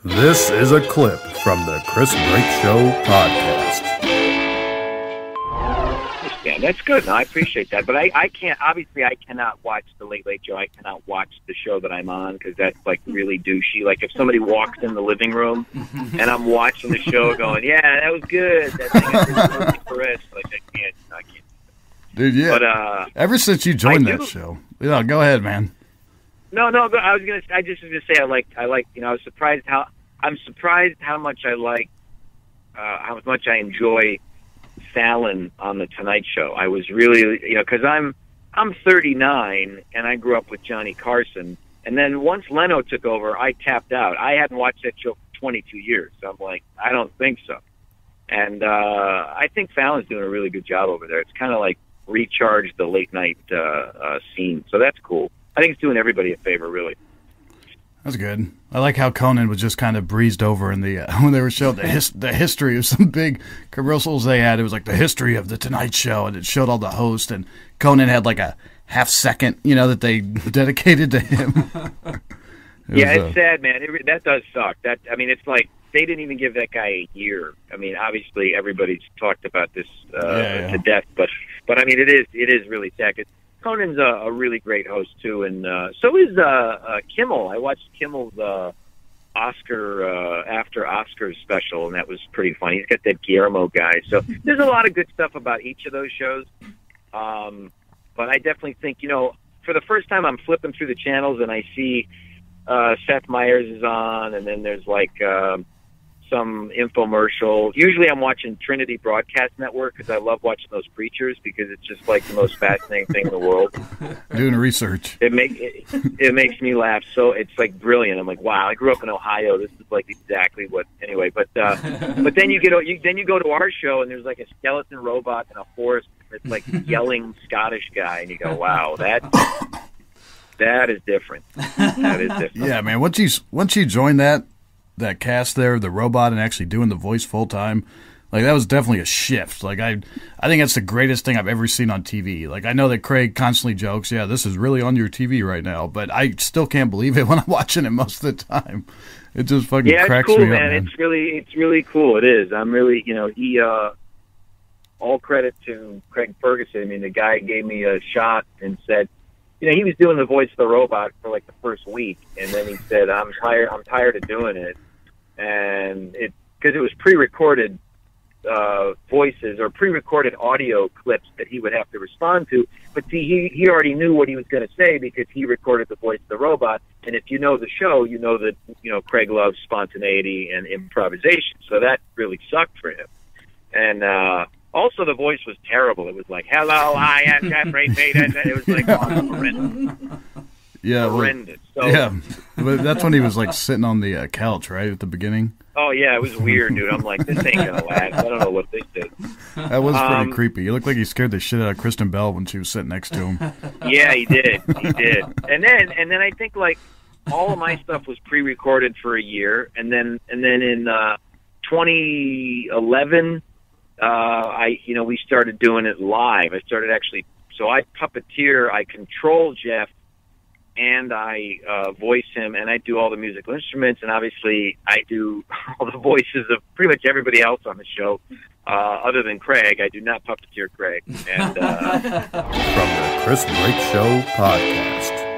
This is a clip from the Chris Break Show podcast. Yeah, that's good. No, I appreciate that. But I can't, obviously, I cannot watch The Late Late Show. I cannot watch the show that I'm on because that's, like, really douchey. Like, if somebody walks in the living room and I'm watching the show going, yeah, that was good. That thing is perfect for us. Like, I can't. Dude, yeah. But, ever since you joined that show. Yeah, go ahead, man. No, I just was gonna say I like, you know, I'm surprised how much I like, how much I enjoy Fallon on the Tonight Show. I was really, you know, because I'm 39 and I grew up with Johnny Carson, and then once Leno took over, I tapped out. I hadn't watched that show for 22 years. So I'm like, I don't think so. And I think Fallon's doing a really good job over there. It's kind of like recharged the late night scene, so that's cool. I think it's doing everybody a favor, really. That's good. I like how Conan was just kind of breezed over in the when they were showing the history of some big commercials they had. It was like the history of the Tonight Show, and it showed all the hosts, and Conan had like a half second, you know, that they dedicated to him. It's sad, man. That does suck. I mean, it's like they didn't even give that guy a year. I mean, obviously everybody's talked about this to death, but I mean, it is really sad. Conan's a really great host too, and so is Kimmel. I watched Kimmel's Oscar after Oscars special, and that was pretty funny. He's got that Guillermo guy, so there's a lot of good stuff about each of those shows. But I definitely think, you know, for the first time, I'm flipping through the channels and I see Seth Meyers is on, and then there's like some infomercial. Usually I'm watching Trinity Broadcast Network because I love watching those preachers because it's just like the most fascinating thing in the world. Doing research. It makes me laugh. So it's like brilliant. I'm like, wow, I grew up in Ohio. This is like exactly what, anyway. But then you go to our show and there's like a skeleton robot and a horse. It's like yelling Scottish guy. And you go, wow, that is different. That is different. Yeah, man. Once you join that cast there, the robot, and actually doing the voice full time, like that was definitely a shift. Like I think that's the greatest thing I've ever seen on TV. Like I know that Craig constantly jokes, yeah, this is really on your TV right now, but I still can't believe it when I'm watching it most of the time. It just fucking cracks cool, me up, man. It's really cool. It is. I'm really, you know, he all credit to Craig Ferguson. I mean, the guy gave me a shot and said, you know, he was doing the voice of the robot for like the first week, and then he said, I'm tired of doing it. And because it was pre-recorded voices or pre-recorded audio clips that he would have to respond to. But see, he already knew what he was going to say because he recorded the voice of the robot. And if you know the show, you know that, you know, Craig loves spontaneity and improvisation. So that really sucked for him. And also the voice was terrible. It was like, hello, I am Jeffrey Peterson. It was like horrendous. Yeah, horrendous. But that's when he was like sitting on the couch, right, at the beginning. Oh yeah, it was weird, dude. I'm like, this ain't gonna last. I don't know what this is. That was pretty creepy. He looked like he scared the shit out of Kristen Bell when she was sitting next to him. Yeah, he did. And then I think like all of my stuff was pre-recorded for a year, and then in 2011, we started doing it live. I started actually. So I puppeteer. I control Geoff. And I voice him, and I do all the musical instruments, and obviously I do all the voices of pretty much everybody else on the show, other than Craig. I do not puppeteer Craig. And from the Chris Break Show podcast.